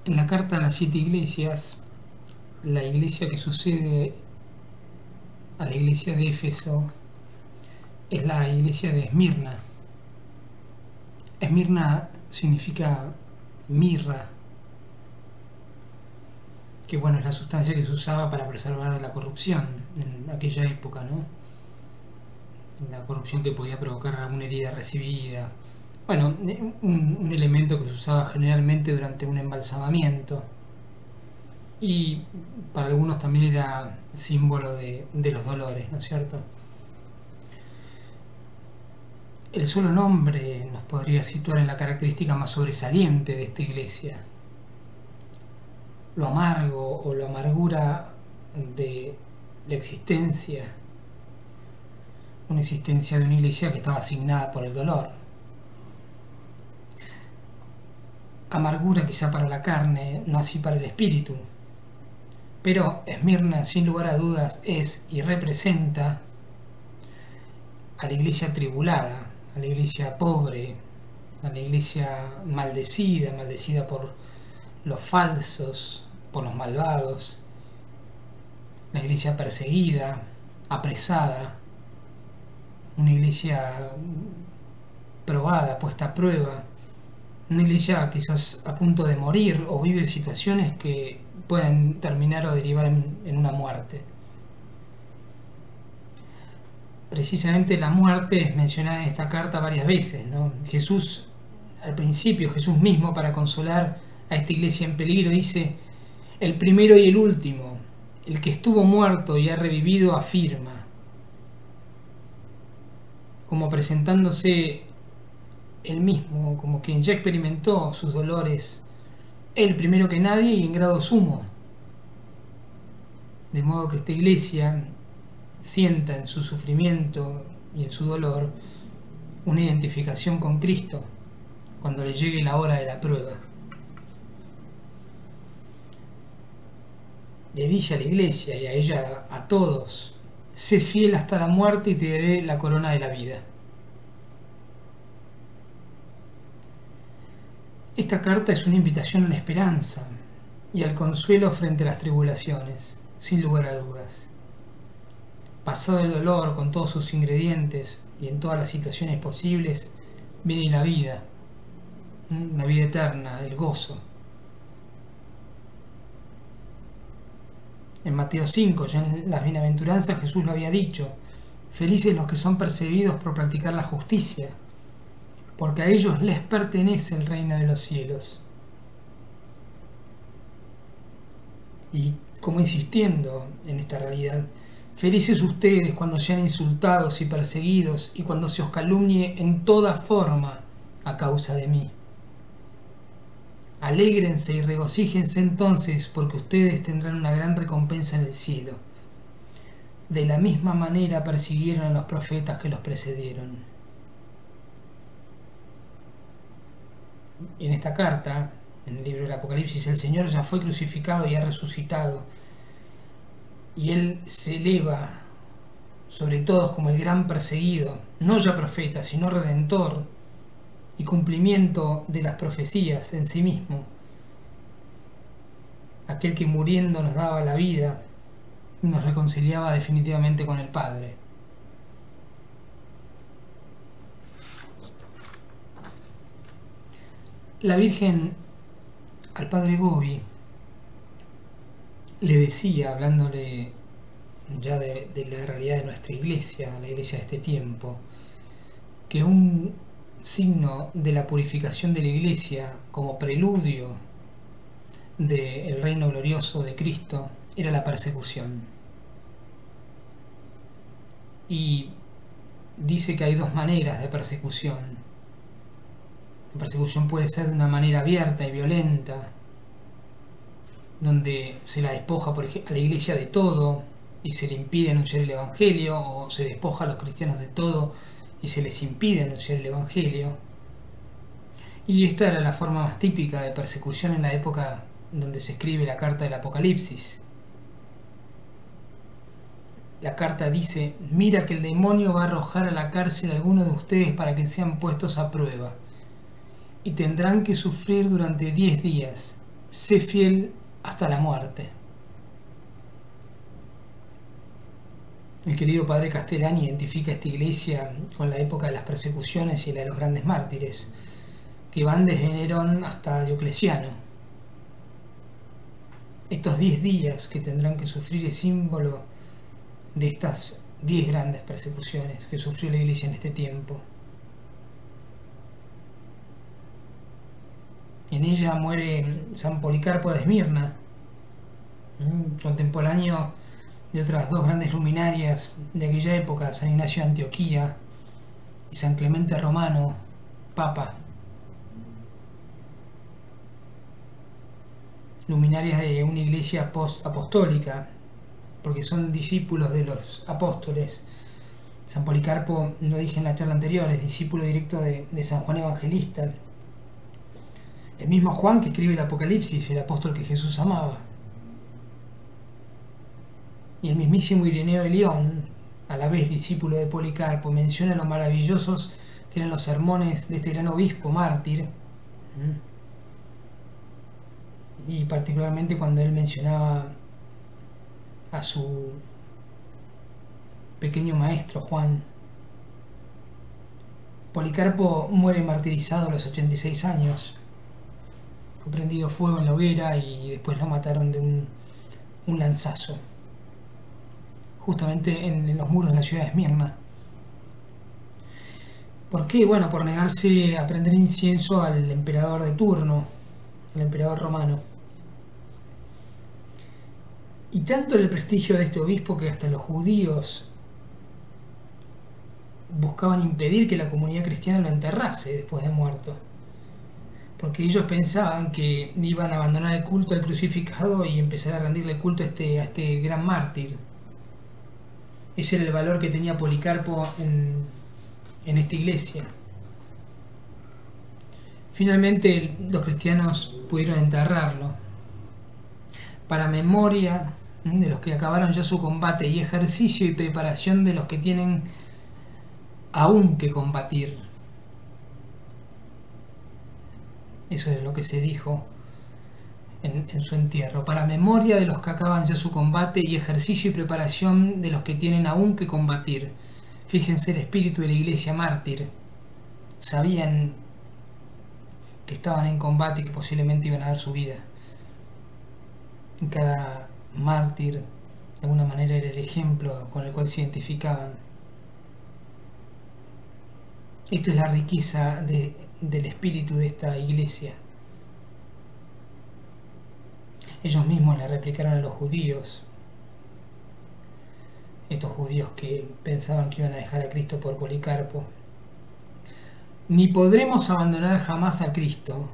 En la carta a las 7 iglesias, la iglesia que sucede a la iglesia de Éfeso es la iglesia de Esmirna. Esmirna significa mirra, que bueno, es la sustancia que se usaba para preservar de la corrupción en aquella época, ¿no? La corrupción que podía provocar alguna herida recibida. Bueno, un elemento que se usaba generalmente durante un embalsamamiento y para algunos también era símbolo de los dolores, ¿no es cierto? El solo nombre nos podría situar en la característica más sobresaliente de esta iglesia. Lo amargo o la amargura de la existencia, una existencia de una iglesia que estaba asignada por el dolor. Amargura quizá para la carne, no así para el espíritu. Pero Esmirna, sin lugar a dudas, es y representa a la iglesia tribulada, a la iglesia pobre, a la iglesia maldecida por los falsos, por los malvados, la iglesia perseguida, apresada, una iglesia probada, puesta a prueba, una iglesia quizás a punto de morir o vive situaciones que pueden terminar o derivar en una muerte. Precisamente la muerte es mencionada en esta carta varias veces, ¿no? Jesús, al principio, Jesús mismo, para consolar a esta iglesia en peligro, dice: el primero y el último, el que estuvo muerto y ha revivido, afirma, como presentándose él mismo, como quien ya experimentó sus dolores, él primero que nadie y en grado sumo. De modo que esta iglesia sienta en su sufrimiento y en su dolor una identificación con Cristo cuando le llegue la hora de la prueba. Le dice a la iglesia y a ella, a todos: sé fiel hasta la muerte y te daré la corona de la vida. Esta carta es una invitación a la esperanza y al consuelo frente a las tribulaciones, sin lugar a dudas. Pasado el dolor con todos sus ingredientes y en todas las situaciones posibles, viene la vida eterna, el gozo. En Mateo 5, ya en las bienaventuranzas, Jesús lo había dicho: felices los que son perseguidos por practicar la justicia, porque a ellos les pertenece el reino de los cielos. Y como insistiendo en esta realidad: felices ustedes cuando sean insultados y perseguidos y cuando se os calumnie en toda forma a causa de mí. Alégrense y regocíjense entonces, porque ustedes tendrán una gran recompensa en el cielo. De la misma manera persiguieron a los profetas que los precedieron. En esta carta, en el libro del Apocalipsis, el Señor ya fue crucificado y ha resucitado, y Él se eleva sobre todos como el gran perseguido, no ya profeta, sino redentor y cumplimiento de las profecías en sí mismo, aquel que muriendo nos daba la vida y nos reconciliaba definitivamente con el Padre. La Virgen al Padre Gobi le decía, hablándole ya de la realidad de nuestra iglesia, la iglesia de este tiempo, que un signo de la purificación de la iglesia como preludio del reino glorioso de Cristo era la persecución. Y dice que hay dos maneras de persecución. La persecución puede ser de una manera abierta y violenta, donde se la despoja, por ejemplo, a la iglesia de todo y se le impide anunciar el evangelio, o se despoja a los cristianos de todo y se les impide anunciar el evangelio. Y esta era la forma más típica de persecución en la época donde se escribe la carta del Apocalipsis. La carta dice: mira que el demonio va a arrojar a la cárcel a algunos de ustedes para que sean puestos a prueba, y tendrán que sufrir durante 10 días. sé fiel hasta la muerte. El querido padre Castellani identifica esta iglesia con la época de las persecuciones y la de los grandes mártires, que van desde Nerón hasta Diocleciano. Estos 10 días que tendrán que sufrir es símbolo de estas 10 grandes persecuciones que sufrió la iglesia en este tiempo. En ella muere San Policarpo de Esmirna, contemporáneo de otras dos grandes luminarias de aquella época, San Ignacio de Antioquía y San Clemente Romano, Papa. Luminarias de una iglesia post-apostólica, porque son discípulos de los apóstoles. San Policarpo, lo dije en la charla anterior, es discípulo directo de San Juan Evangelista. El mismo Juan que escribe el Apocalipsis, el apóstol que Jesús amaba. Y el mismísimo Ireneo de León, a la vez discípulo de Policarpo, menciona lo maravillosos que eran los sermones de este gran obispo mártir, y particularmente cuando él mencionaba a su pequeño maestro Juan. Policarpo muere martirizado a los 86 años. Fue prendido fuego en la hoguera y después lo mataron de un lanzazo, justamente en los muros de la ciudad de Esmirna. ¿Por qué? Bueno, por negarse a prender incienso al emperador de turno, el emperador romano. Y tanto era el prestigio de este obispo que hasta los judíos buscaban impedir que la comunidad cristiana lo enterrase después de muerto, porque ellos pensaban que iban a abandonar el culto al crucificado y empezar a rendirle culto a este gran mártir. Ese era el valor que tenía Policarpo en esta iglesia. Finalmente los cristianos pudieron enterrarlo para memoria de los que acabaron ya su combate y ejercicio y preparación de los que tienen aún que combatir. Eso es lo que se dijo en su entierro, para memoria de los que acaban ya su combate y ejercicio y preparación de los que tienen aún que combatir. Fíjense el espíritu de la iglesia mártir. Sabían que estaban en combate y que posiblemente iban a dar su vida. Y cada mártir de alguna manera era el ejemplo con el cual se identificaban. Esta es la riqueza del espíritu de esta iglesia. Ellos mismos le replicaron a los judíos, estos judíos que pensaban que iban a dejar a Cristo por Policarpo. Ni podremos abandonar jamás a Cristo,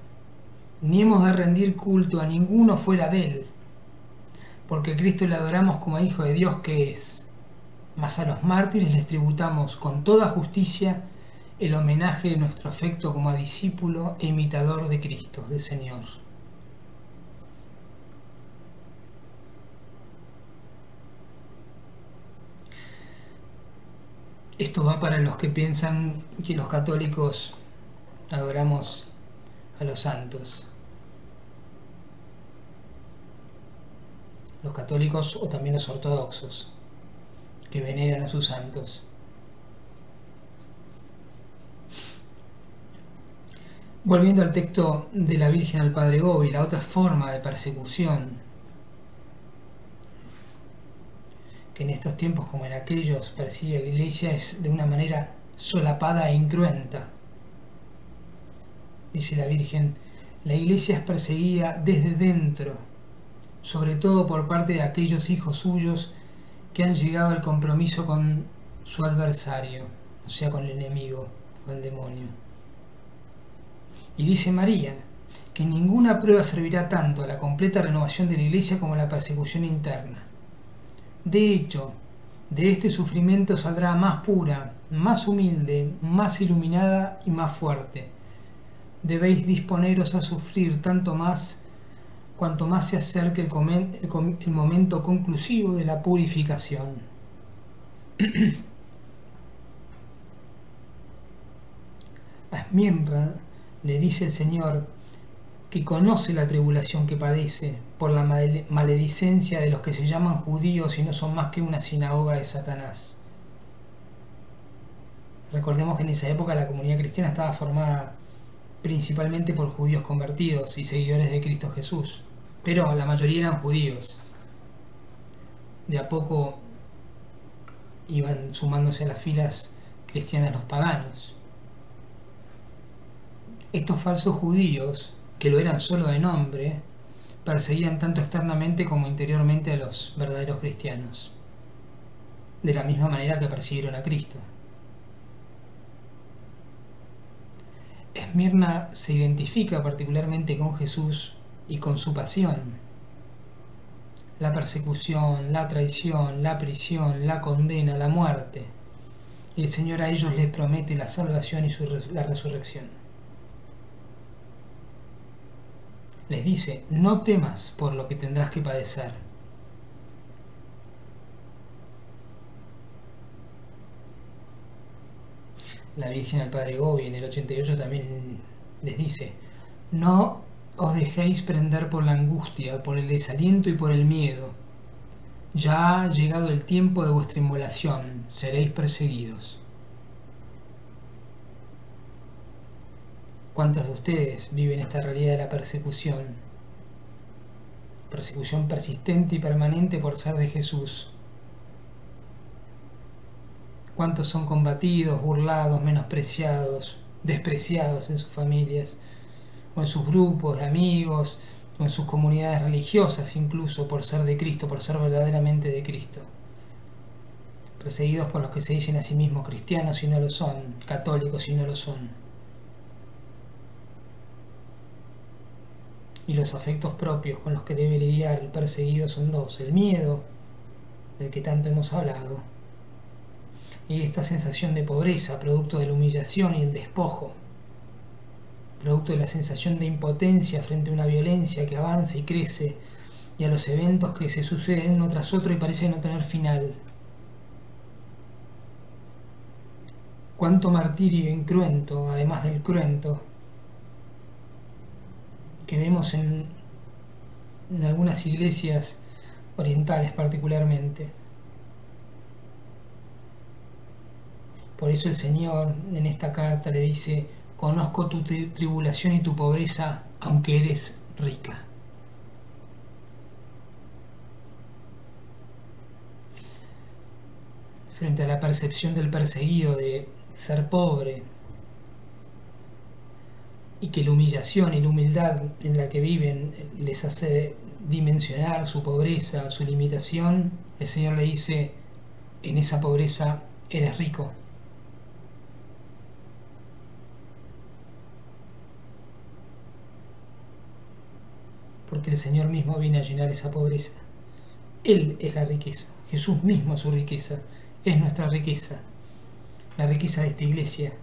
ni hemos de rendir culto a ninguno fuera de él, porque a Cristo le adoramos como a Hijo de Dios que es, mas a los mártires les tributamos con toda justicia el homenaje de nuestro afecto como a discípulo e imitador de Cristo, del Señor. Esto va para los que piensan que los católicos adoramos a los santos. Los católicos o también los ortodoxos, que veneran a sus santos. Volviendo al texto de la Virgen al Padre Gobi, la otra forma de persecución que en estos tiempos como en aquellos persigue a la iglesia es de una manera solapada e incruenta. Dice la Virgen, la iglesia es perseguida desde dentro, sobre todo por parte de aquellos hijos suyos que han llegado al compromiso con su adversario, o sea, con el enemigo, con el demonio. Y dice María, que ninguna prueba servirá tanto a la completa renovación de la iglesia como la persecución interna. De hecho, de este sufrimiento saldrá más pura, más humilde, más iluminada y más fuerte. Debéis disponeros a sufrir tanto más, cuanto más se acerque el momento conclusivo de la purificación. A Esmirna le dice el Señor, que conoce la tribulación que padece por la maledicencia de los que se llaman judíos y no son más que una sinagoga de Satanás. Recordemos que en esa época la comunidad cristiana estaba formada principalmente por judíos convertidos y seguidores de Cristo Jesús, pero la mayoría eran judíos. De a poco iban sumándose a las filas cristianas los paganos. Estos falsos judíos, que lo eran solo de nombre, perseguían tanto externamente como interiormente a los verdaderos cristianos, de la misma manera que persiguieron a Cristo. Esmirna se identifica particularmente con Jesús y con su pasión. La persecución, la traición, la prisión, la condena, la muerte. Y el Señor a ellos les promete la salvación y la resurrección. Les dice, no temas por lo que tendrás que padecer. La Virgen al Padre Gobi en el 88 también les dice, no os dejéis prender por la angustia, por el desaliento y por el miedo. Ya ha llegado el tiempo de vuestra inmolación, seréis perseguidos. ¿Cuántos de ustedes viven esta realidad de la persecución? Persecución persistente y permanente por ser de Jesús. ¿Cuántos son combatidos, burlados, menospreciados, despreciados en sus familias, o en sus grupos de amigos, o en sus comunidades religiosas incluso, por ser de Cristo, por ser verdaderamente de Cristo? Perseguidos por los que se dicen a sí mismos cristianos y no lo son, católicos y no lo son. Y los afectos propios con los que debe lidiar el perseguido son dos: el miedo, del que tanto hemos hablado, y esta sensación de pobreza, producto de la humillación y el despojo, producto de la sensación de impotencia frente a una violencia que avanza y crece, y a los eventos que se suceden uno tras otro y parece no tener final. Cuánto martirio incruento, además del cruento, que vemos en algunas iglesias orientales particularmente. Por eso el Señor en esta carta le dice, conozco tu tribulación y tu pobreza, aunque eres rica. Frente a la percepción del perseguido de ser pobre, y que la humillación y la humildad en la que viven les hace dimensionar su pobreza, su limitación, el Señor le dice, en esa pobreza eres rico. Porque el Señor mismo viene a llenar esa pobreza. Él es la riqueza, Jesús mismo es su riqueza, es nuestra riqueza, la riqueza de esta iglesia.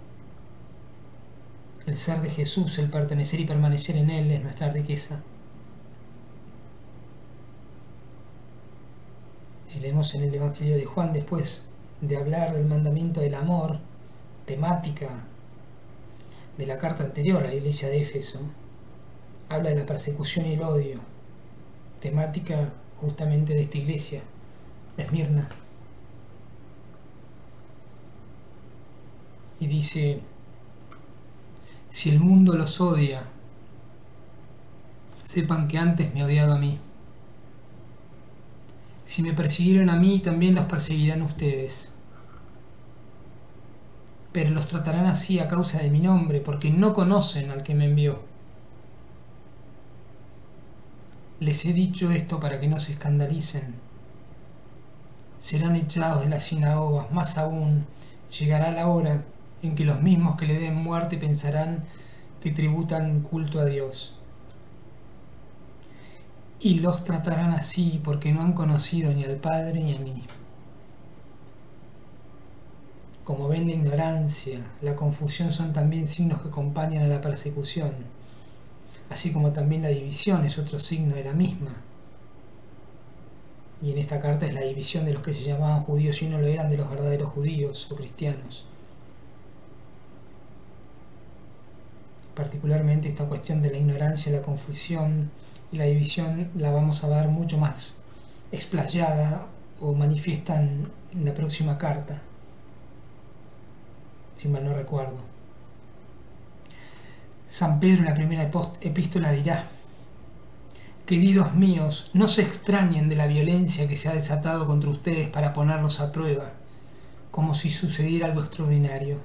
El ser de Jesús, el pertenecer y permanecer en Él es nuestra riqueza. Si leemos en el Evangelio de Juan, después de hablar del mandamiento del amor, temática de la carta anterior a la iglesia de Éfeso, habla de la persecución y el odio, temática justamente de esta iglesia, de Esmirna. Y dice, si el mundo los odia, sepan que antes me ha odiado a mí. Si me persiguieron a mí, también los perseguirán ustedes. Pero los tratarán así a causa de mi nombre, porque no conocen al que me envió. Les he dicho esto para que no se escandalicen. Serán echados de las sinagogas, más aún, llegará la hora en que los mismos que le den muerte pensarán que tributan culto a Dios. Y los tratarán así porque no han conocido ni al Padre ni a mí. Como ven, la ignorancia, la confusión son también signos que acompañan a la persecución, así como también la división es otro signo de la misma. Y en esta carta es la división de los que se llamaban judíos y no lo eran de los verdaderos judíos o cristianos. particularmente esta cuestión de la ignorancia, la confusión y la división la vamos a ver mucho más explayada o manifiesta en la próxima carta, si mal no recuerdo. San Pedro en la primera epístola dirá: queridos míos, no se extrañen de la violencia que se ha desatado contra ustedes para ponerlos a prueba, como si sucediera algo extraordinario.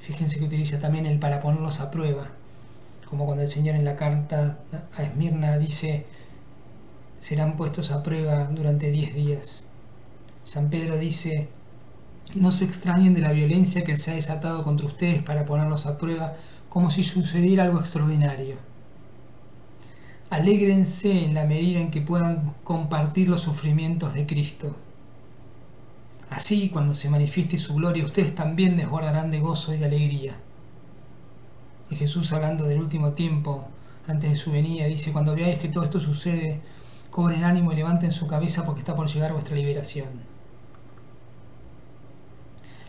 Fíjense que utiliza también el para ponerlos a prueba, como cuando el Señor en la carta a Esmirna dice: serán puestos a prueba durante 10 días. San Pedro dice: no se extrañen de la violencia que se ha desatado contra ustedes para ponerlos a prueba, como si sucediera algo extraordinario. Alégrense en la medida en que puedan compartir los sufrimientos de Cristo. Así, cuando se manifieste su gloria, ustedes también desbordarán de gozo y de alegría. Y Jesús, hablando del último tiempo, antes de su venida, dice: cuando veáis que todo esto sucede, cobren ánimo y levanten su cabeza, porque está por llegar vuestra liberación.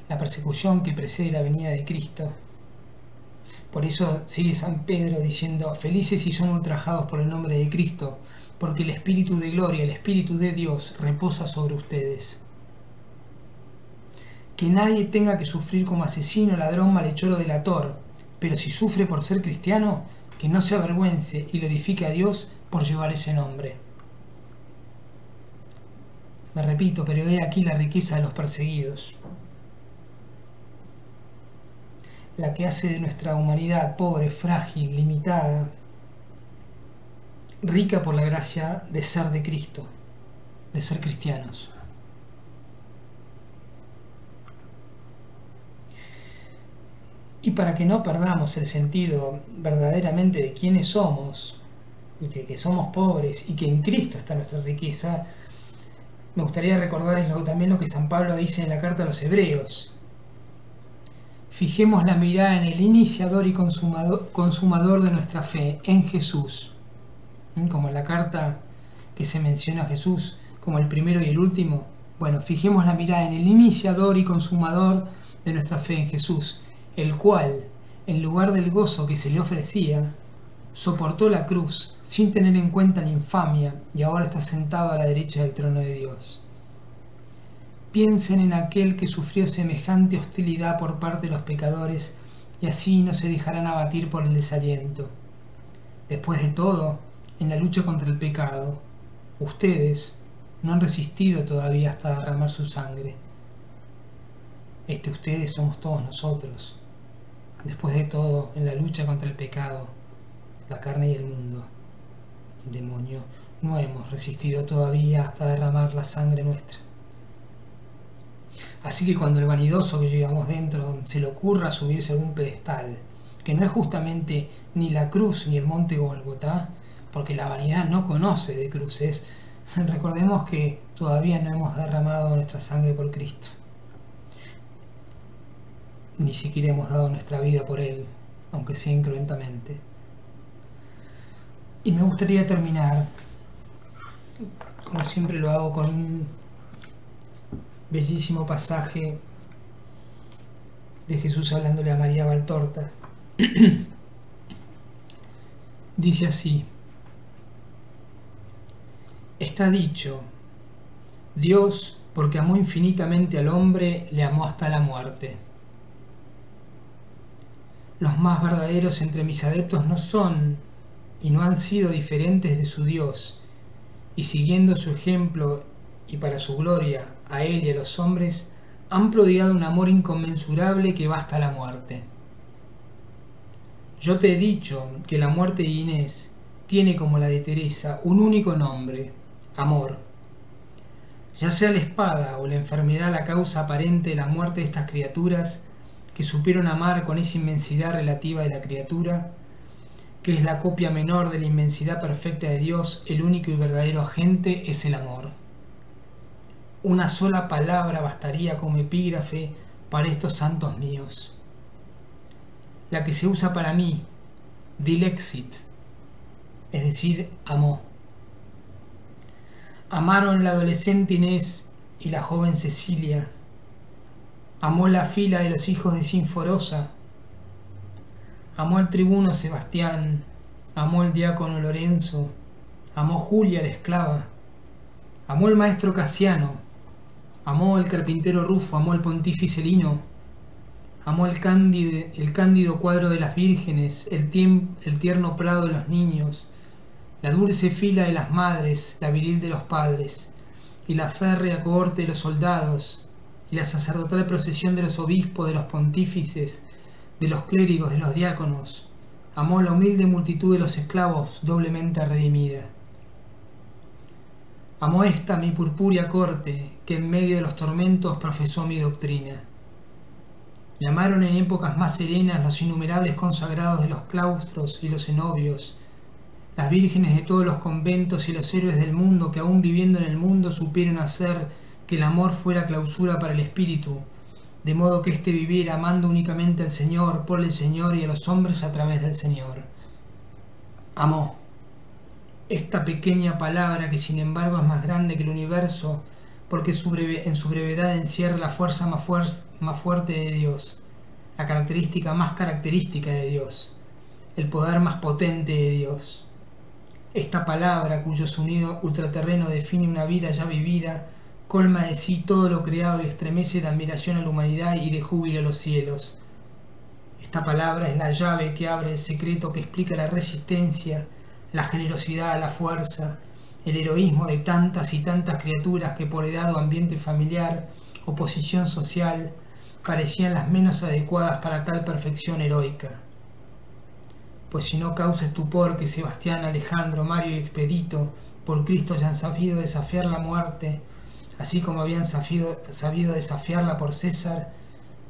La persecución que precede la venida de Cristo. Por eso sigue San Pedro diciendo: felices si son ultrajados por el nombre de Cristo, porque el Espíritu de gloria, el Espíritu de Dios, reposa sobre ustedes. Que nadie tenga que sufrir como asesino, ladrón, malhechor o delator, pero si sufre por ser cristiano, que no se avergüence y glorifique a Dios por llevar ese nombre. Me repito, pero he aquí la riqueza de los perseguidos, la que hace de nuestra humanidad pobre, frágil, limitada, rica por la gracia de ser de Cristo, de ser cristianos. Y para que no perdamos el sentido verdaderamente de quiénes somos, y que somos pobres, y que en Cristo está nuestra riqueza, me gustaría recordarles también lo que San Pablo dice en la carta a los Hebreos. Fijemos la mirada en el iniciador y consumador de nuestra fe, en Jesús. Como en la carta que se menciona a Jesús como el primero y el último. Bueno, fijemos la mirada en el iniciador y consumador de nuestra fe, en Jesús, el cual, en lugar del gozo que se le ofrecía, soportó la cruz sin tener en cuenta la infamia, y ahora está sentado a la derecha del trono de Dios. Piensen en aquel que sufrió semejante hostilidad por parte de los pecadores, y así no se dejarán abatir por el desaliento. Después de todo, en la lucha contra el pecado, ustedes no han resistido todavía hasta derramar su sangre. Ustedes somos todos nosotros. Después de todo, en la lucha contra el pecado, la carne y el mundo, el demonio, no hemos resistido todavía hasta derramar la sangre nuestra. Así que cuando el vanidoso que llevamos dentro se le ocurra subirse a algún pedestal, que no es justamente ni la cruz ni el monte Gólgota, porque la vanidad no conoce de cruces, recordemos que todavía no hemos derramado nuestra sangre por Cristo. Ni siquiera hemos dado nuestra vida por Él, aunque sea incruentamente. Y me gustaría terminar, como siempre lo hago, con un bellísimo pasaje de Jesús hablándole a María Valtorta. Dice así: está dicho, Dios, porque amó infinitamente al hombre, le amó hasta la muerte. Los más verdaderos entre mis adeptos no son y no han sido diferentes de su Dios, y siguiendo su ejemplo y para su gloria a Él y a los hombres, han prodigado un amor inconmensurable que va hasta la muerte. Yo te he dicho que la muerte de Inés tiene, como la de Teresa, un único nombre: amor. Ya sea la espada o la enfermedad la causa aparente de la muerte de estas criaturas, que supieron amar con esa inmensidad relativa de la criatura, que es la copia menor de la inmensidad perfecta de Dios, el único y verdadero agente es el amor. Una sola palabra bastaría como epígrafe para estos santos míos. La que se usa para mí, dilexit, es decir, amó. Amaron la adolescente Inés y la joven Cecilia. Amó la fila de los hijos de Sinforosa. Amó al tribuno Sebastián, amó al diácono Lorenzo, amó Julia la esclava, amó el maestro Casiano, amó el carpintero Rufo, amó el pontífice Lino, amó el cándido cuadro de las vírgenes, el tierno prado de los niños, la dulce fila de las madres, la viril de los padres, y la férrea cohorte de los soldados, y la sacerdotal procesión de los obispos, de los pontífices, de los clérigos, de los diáconos. Amó la humilde multitud de los esclavos doblemente redimida. Amó esta mi purpúrea corte, que en medio de los tormentos profesó mi doctrina. Y amaron en épocas más serenas los innumerables consagrados de los claustros y los cenobios, las vírgenes de todos los conventos y los héroes del mundo que aún viviendo en el mundo supieron hacer que el amor fuera clausura para el espíritu, de modo que éste viviera amando únicamente al Señor, por el Señor y a los hombres a través del Señor. Amó. Esta pequeña palabra que sin embargo es más grande que el universo, porque en su brevedad encierra la fuerza más fuerte de Dios, la característica más característica de Dios, el poder más potente de Dios. Esta palabra, cuyo sonido ultraterreno define una vida ya vivida, colma de sí todo lo creado y estremece de admiración a la humanidad y de júbilo a los cielos. Esta palabra es la llave que abre el secreto que explica la resistencia, la generosidad, la fuerza, el heroísmo de tantas y tantas criaturas que por edad o ambiente familiar o posición social parecían las menos adecuadas para tal perfección heroica. Pues si no causa estupor que Sebastián, Alejandro, Mario y Expedito por Cristo hayan sabido desafiar la muerte, así como habían sabido desafiarla por César,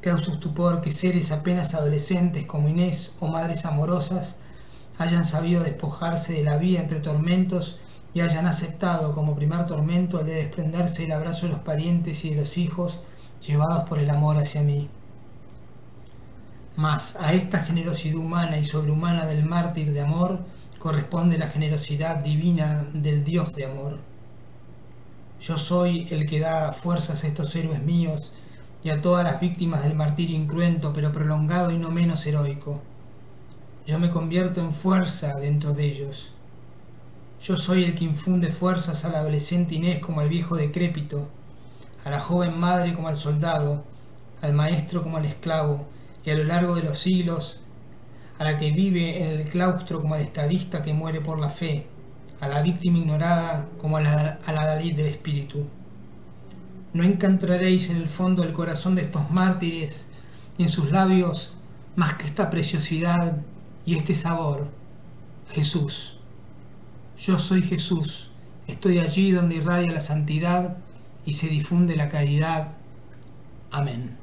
causa estupor que seres apenas adolescentes como Inés o madres amorosas hayan sabido despojarse de la vida entre tormentos y hayan aceptado como primer tormento el de desprenderse del abrazo de los parientes y de los hijos llevados por el amor hacia mí. Mas a esta generosidad humana y sobrehumana del mártir de amor corresponde la generosidad divina del Dios de amor. Yo soy el que da fuerzas a estos héroes míos y a todas las víctimas del martirio incruento pero prolongado y no menos heroico. Yo me convierto en fuerza dentro de ellos. Yo soy el que infunde fuerzas al adolescente Inés como al viejo decrépito, a la joven madre como al soldado, al maestro como al esclavo, y a lo largo de los siglos, a la que vive en el claustro como al estadista que muere por la fe, a la víctima ignorada como a la Dalí del espíritu. No encontraréis en el fondo del corazón de estos mártires y en sus labios más que esta preciosidad y este sabor: Jesús. Yo soy Jesús, estoy allí donde irradia la santidad y se difunde la caridad. Amén.